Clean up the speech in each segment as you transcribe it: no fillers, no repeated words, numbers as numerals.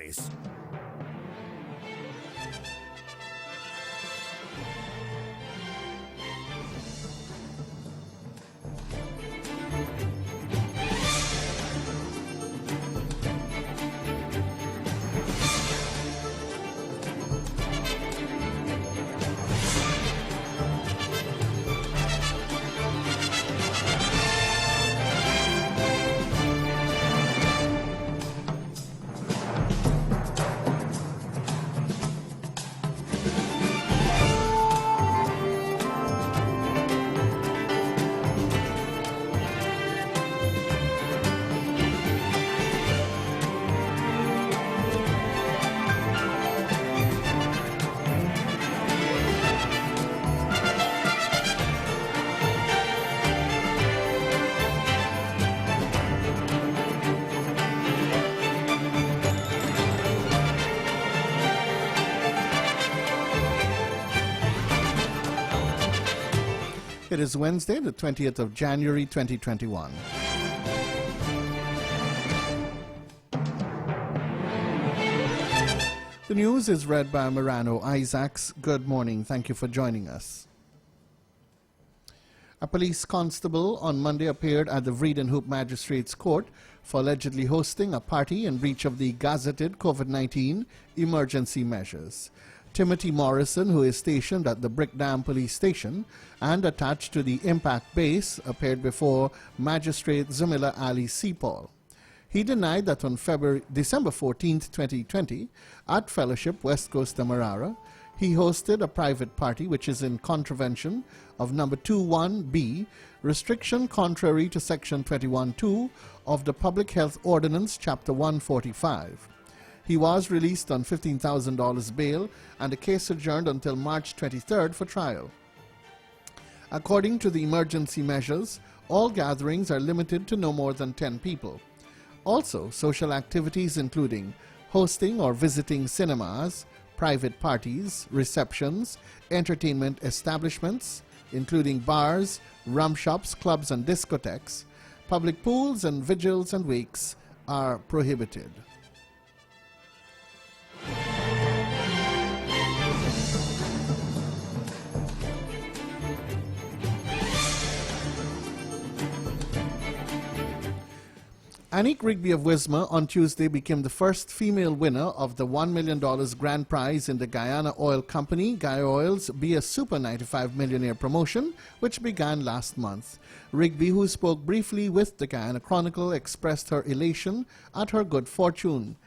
Enterprise. It is Wednesday, the 20th of January, 2021. The news is read by Morano Isaacs. Good morning. Thank you for joining us. A police constable on Monday appeared at the Vredenhoek Magistrates Court for allegedly hosting a party in breach of the gazetted COVID-19 emergency measures. Timothy Morrison, who is stationed at the Brickdam Police Station and attached to the Impact Base, appeared before Magistrate Zamila Ali Sepal. He denied that on December 14, 2020, at Fellowship, West Coast Demerara, he hosted a private party which is in contravention of number 21B, restriction contrary to Section 21.2 of the Public Health Ordinance, Chapter 145. He was released on $15,000 bail and the case adjourned until March 23rd for trial. According to the emergency measures, all gatherings are limited to no more than 10 people. Also, social activities including hosting or visiting cinemas, private parties, receptions, entertainment establishments, including bars, rum shops, clubs and discotheques, public pools and vigils and wakes are prohibited. Anique Rigby of Wisma on Tuesday became the first female winner of the $1 million grand prize in the Guyana Oil Company, Guyoil's Be a Super 95 Millionaire promotion, which began last month. Rigby, who spoke briefly with the Guyana Chronicle, expressed her elation at her good fortune.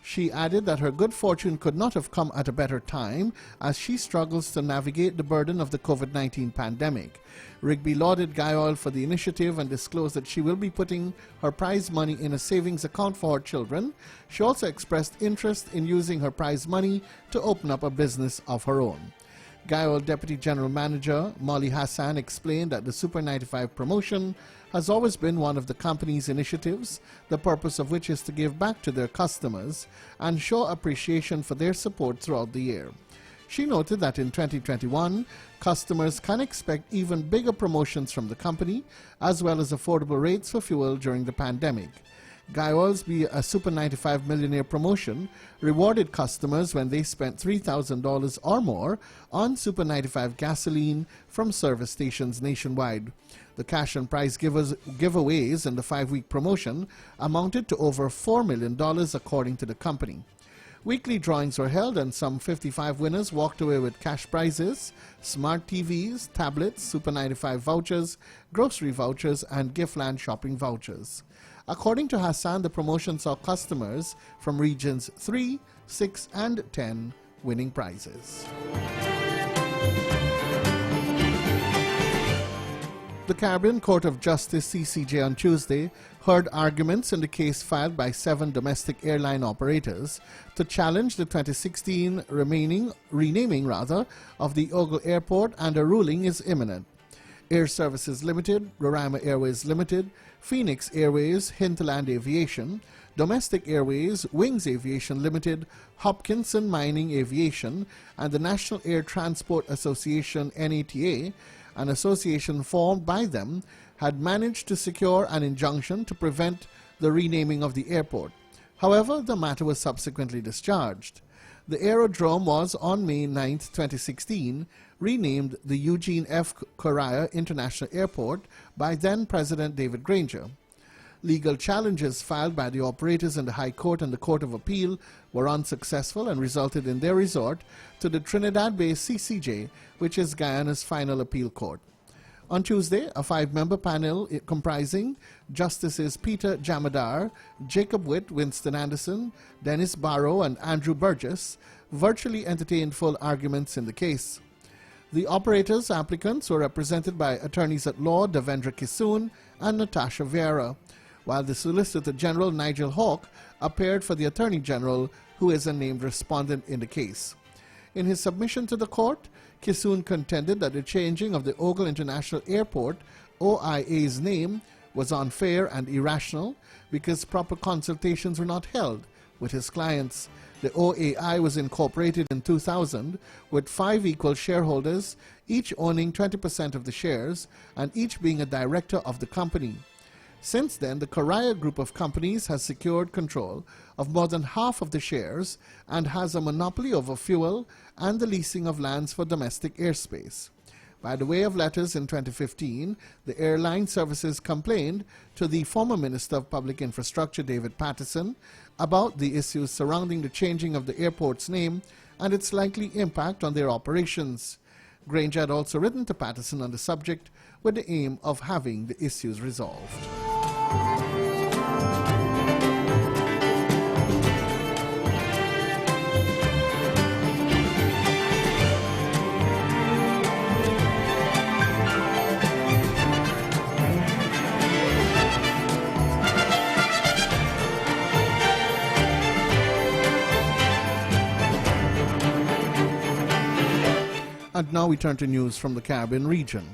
She added that her good fortune could not have come at a better time as she struggles to navigate the burden of the COVID-19 pandemic. Rigby lauded Guyoil for the initiative and disclosed that she will be putting her prize money in a savings account for her children. She also expressed interest in using her prize money to open up a business of her own. Guyoil Deputy General Manager Molly Hassan explained that the Super 95 promotion has always been one of the company's initiatives, the purpose of which is to give back to their customers and show appreciation for their support throughout the year. She noted that in 2021, customers can expect even bigger promotions from the company, as well as affordable rates for fuel during the pandemic. Guyoil's Be a Super 95 Millionaire promotion rewarded customers when they spent $3,000 or more on Super 95 gasoline from service stations nationwide. The cash and prize giveaways in the 5-week promotion amounted to over $4 million according to the company. Weekly drawings were held and some 55 winners walked away with cash prizes, smart TVs, tablets, Super 95 vouchers, grocery vouchers and Giftland shopping vouchers. According to Hassan, the promotion saw customers from regions 3, 6 and 10 winning prizes. The Caribbean Court of Justice, CCJ, on Tuesday heard arguments in the case filed by 7 domestic airline operators to challenge the 2016 renaming of the Ogle Airport, and a ruling is imminent. Air Services Limited, Roraima Airways Limited, Phoenix Airways, Hinterland Aviation, Domestic Airways, Wings Aviation Limited, Hopkinson Mining Aviation, and the National Air Transport Association, NATA, an association formed by them, had managed to secure an injunction to prevent the renaming of the airport. However, the matter was subsequently discharged. The aerodrome was, on May 9, 2016, renamed the Eugene F. Correa International Airport by then-President David Granger. Legal challenges filed by the operators in the High Court and the Court of Appeal were unsuccessful and resulted in their resort to the Trinidad-based CCJ, which is Guyana's final appeal court. On Tuesday, a 5-member panel comprising Justices Peter Jamadar, Jacob Witt, Winston Anderson, Dennis Barrow, and Andrew Burgess virtually entertained full arguments in the case. The operators' applicants were represented by attorneys at law Devendra Kissoon and Natasha Vieira, while the Solicitor General Nigel Hawke appeared for the Attorney General, who is a named respondent in the case. In his submission to the court, Kissoon contended that the changing of the Ogle International Airport, OIA's name, was unfair and irrational because proper consultations were not held with his clients. The OAI was incorporated in 2000 with 5 equal shareholders, each owning 20% of the shares and each being a director of the company. Since then, the Correa Group of companies has secured control of more than half of the shares and has a monopoly over fuel and the leasing of lands for domestic airspace. By the way of letters in 2015, the airline services complained to the former Minister of Public Infrastructure, David Paterson, about the issues surrounding the changing of the airport's name and its likely impact on their operations. Granger had also written to Paterson on the subject with the aim of having the issues resolved. And now we turn to news from the Caribbean region.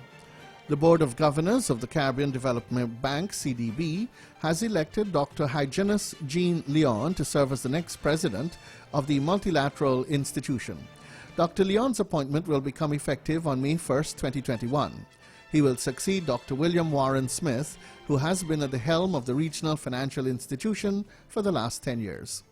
The Board of Governors of the Caribbean Development Bank, CDB, has elected Dr. Hyginus Jean Leon to serve as the next president of the multilateral institution. Dr. Leon's appointment will become effective on May 1, 2021. He will succeed Dr. William Warren Smith, who has been at the helm of the regional financial institution for the last 10 years.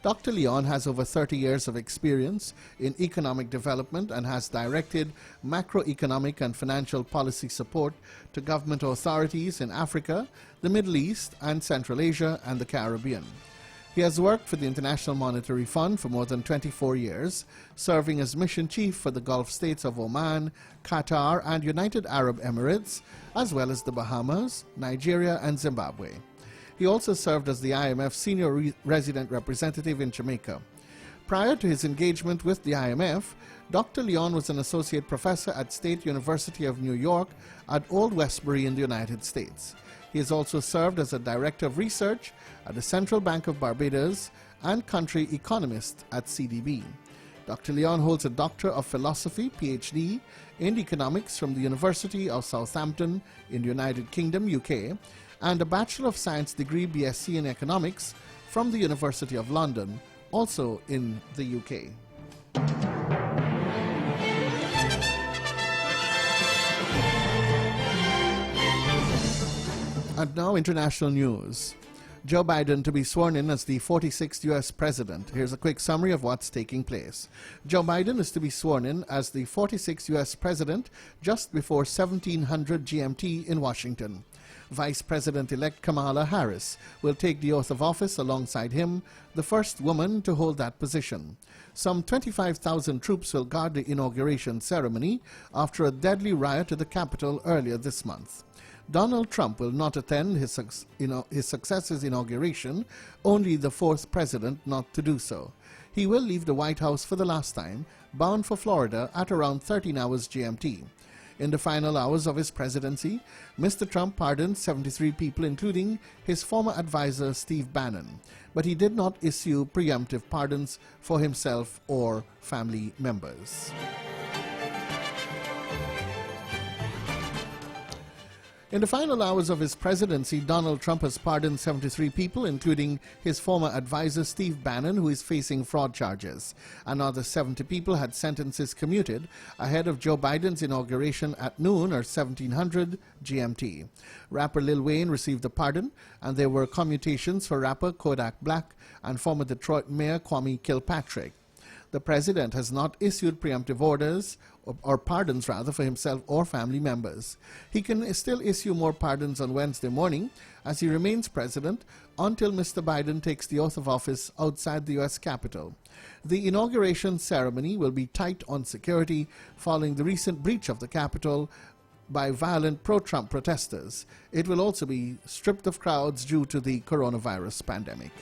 Dr. Leon has over 30 years of experience in economic development and has directed macroeconomic and financial policy support to government authorities in Africa, the Middle East, and Central Asia and the Caribbean. He has worked for the International Monetary Fund for more than 24 years, serving as mission chief for the Gulf states of Oman, Qatar, and United Arab Emirates, as well as the Bahamas, Nigeria, and Zimbabwe. He also served as the IMF Senior Resident Representative in Jamaica. Prior to his engagement with the IMF, Dr. Leon was an associate professor at State University of New York at Old Westbury in the United States. He has also served as a director of research at the Central Bank of Barbados and country economist at CDB. Dr. Leon holds a Doctor of Philosophy, PhD, in economics from the University of Southampton in the United Kingdom, UK, and a Bachelor of Science degree, BSc in Economics, from the University of London, also in the UK. And now international news. Joe Biden to be sworn in as the 46th U.S. President. Here's a quick summary of what's taking place. Joe Biden is to be sworn in as the 46th U.S. President just before 1700 GMT in Washington. Vice President-elect Kamala Harris will take the oath of office alongside him, the first woman to hold that position. Some 25,000 troops will guard the inauguration ceremony after a deadly riot at the Capitol earlier this month. Donald Trump will not attend his successor's inauguration, only the fourth president not to do so. He will leave the White House for the last time, bound for Florida at around 13 hours GMT. In the final hours of his presidency, Mr. Trump pardoned 73 people, including his former advisor Steve Bannon, but he did not issue preemptive pardons for himself or family members. In the final hours of his presidency, Donald Trump has pardoned 73 people, including his former advisor Steve Bannon, who is facing fraud charges. Another 70 people had sentences commuted ahead of Joe Biden's inauguration at noon or 1700 GMT. Rapper Lil Wayne received a pardon, and there were commutations for rapper Kodak Black and former Detroit Mayor Kwame Kilpatrick. The president has not issued preemptive orders or pardons rather for himself or family members. He can still issue more pardons on Wednesday morning as he remains president until Mr. Biden takes the oath of office outside the U.S. Capitol. The inauguration ceremony will be tight on security following the recent breach of the Capitol by violent pro-Trump protesters. It will also be stripped of crowds due to the coronavirus pandemic.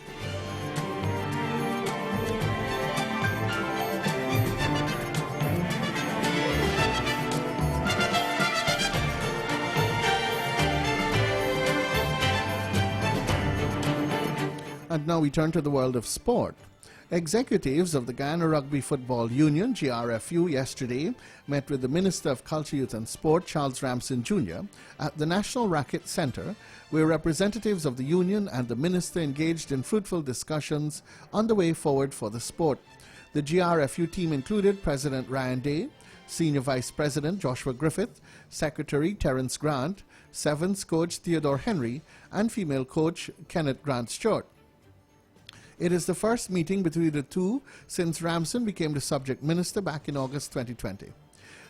And now we turn to the world of sport. Executives of the Guyana Rugby Football Union, GRFU, yesterday met with the Minister of Culture, Youth and Sport, Charles Ramson Jr., at the National Racquet Centre, where representatives of the union and the minister engaged in fruitful discussions on the way forward for the sport. The GRFU team included President Ryan Day, Senior Vice President Joshua Griffith, Secretary Terence Grant, Sevens coach Theodore Henry, and female coach Kenneth Grant Stewart. It is the first meeting between the two since Ramson became the subject minister back in August 2020.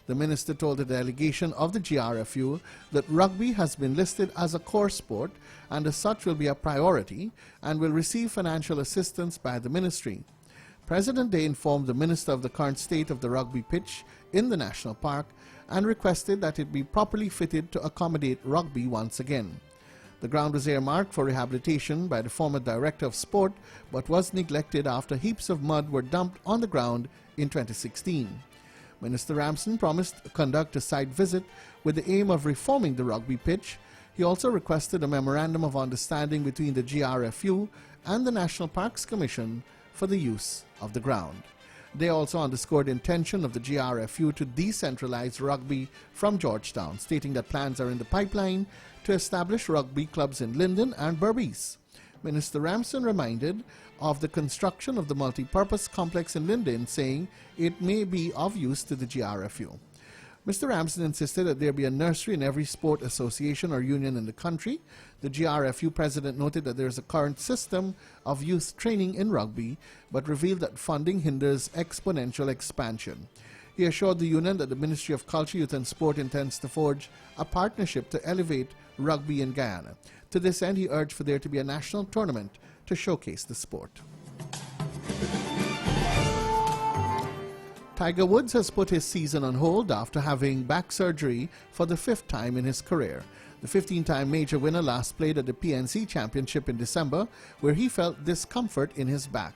The minister told the delegation of the GRFU that rugby has been listed as a core sport and as such will be a priority and will receive financial assistance by the ministry. President Day informed the minister of the current state of the rugby pitch in the national park and requested that it be properly fitted to accommodate rugby once again. The ground was earmarked for rehabilitation by the former director of sport but was neglected after heaps of mud were dumped on the ground in 2016. Minister Ramson promised to conduct a site visit with the aim of reforming the rugby pitch. He also requested a memorandum of understanding between the GRFU and the National Parks Commission for the use of the ground. They also underscored the intention of the GRFU to decentralize rugby from Georgetown, stating that plans are in the pipeline to establish rugby clubs in Linden and Berbice. Minister Ramson reminded of the construction of the multi-purpose complex in Linden, saying it may be of use to the GRFU. Mr. Ramson insisted that there be a nursery in every sport association or union in the country. The GRFU president noted that there is a current system of youth training in rugby, but revealed that funding hinders exponential expansion. He assured the union that the Ministry of Culture, Youth and Sport intends to forge a partnership to elevate rugby in Guyana. To this end, he urged for there to be a national tournament to showcase the sport. Tiger Woods has put his season on hold after having back surgery for the 5th time in his career. The 15-time major winner last played at the PNC Championship in December, where he felt discomfort in his back.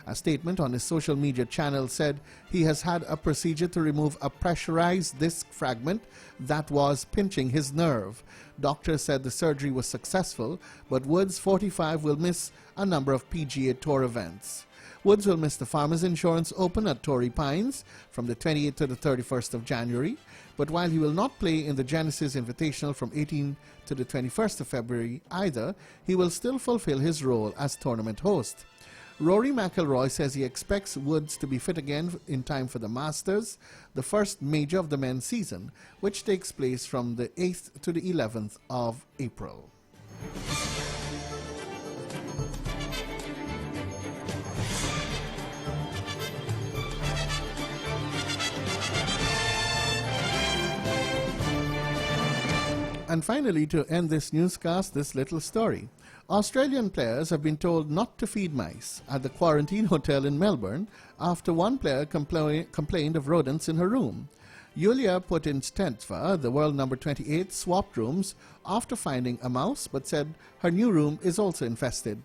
A statement on his social media channel said he has had a procedure to remove a pressurized disc fragment that was pinching his nerve. Doctors said the surgery was successful, but Woods, 45, will miss a number of PGA Tour events. Woods will miss the Farmers Insurance Open at Torrey Pines from the 28th to the 31st of January, but while he will not play in the Genesis Invitational from 18th to the 21st of February either, he will still fulfill his role as tournament host. Rory McIlroy says he expects Woods to be fit again in time for the Masters, the first major of the men's season, which takes place from the 8th to the 11th of April. And finally, to end this newscast, this little story. Australian players have been told not to feed mice at the quarantine hotel in Melbourne after one player complained of rodents in her room. Yulia Putintseva, the world number 28, swapped rooms after finding a mouse but said her new room is also infested.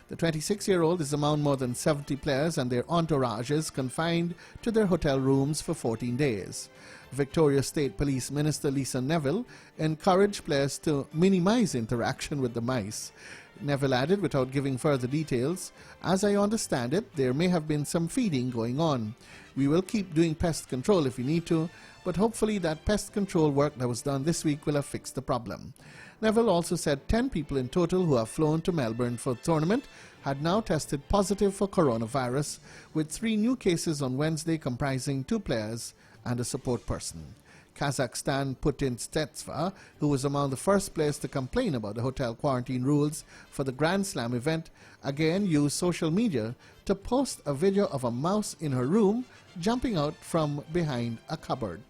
The 26-year-old is among more than 70 players and their entourages confined to their hotel rooms for 14 days. Victoria State Police Minister Lisa Neville encouraged players to minimize interaction with the mice. Neville added, without giving further details, "As I understand it, there may have been some feeding going on. We will keep doing pest control if we need to, but hopefully that pest control work that was done this week will have fixed the problem. Neville also said 10 people in total who have flown to Melbourne for the tournament had now tested positive for coronavirus, with 3 new cases on Wednesday comprising 2 players and a support person. Kazakhstan Putin Stetsva, who was among the first players to complain about the hotel quarantine rules for the Grand Slam event, again used social media to post a video of a mouse in her room jumping out from behind a cupboard.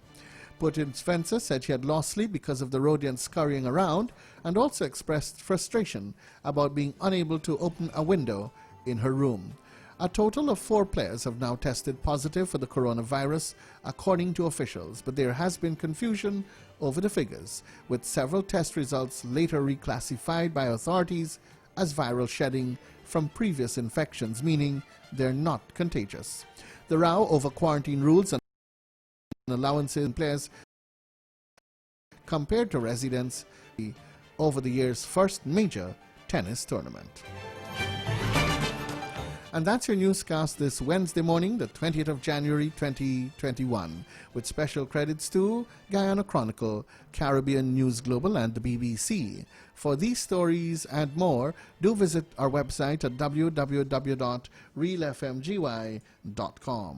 Putin's fencer said she had lost sleep because of the rodents scurrying around, and also expressed frustration about being unable to open a window in her room. A total of 4 players have now tested positive for the coronavirus, according to officials, but there has been confusion over the figures, with several test results later reclassified by authorities as viral shedding from previous infections, meaning they're not contagious. The row over quarantine rules and allowances in players compared to residents over the year's first major tennis tournament. And that's your newscast this Wednesday morning, the 20th of January 2021, with special credits to Guyana Chronicle, Caribbean News Global, and the BBC. For these stories and more, do visit our website at www.realfmgy.com.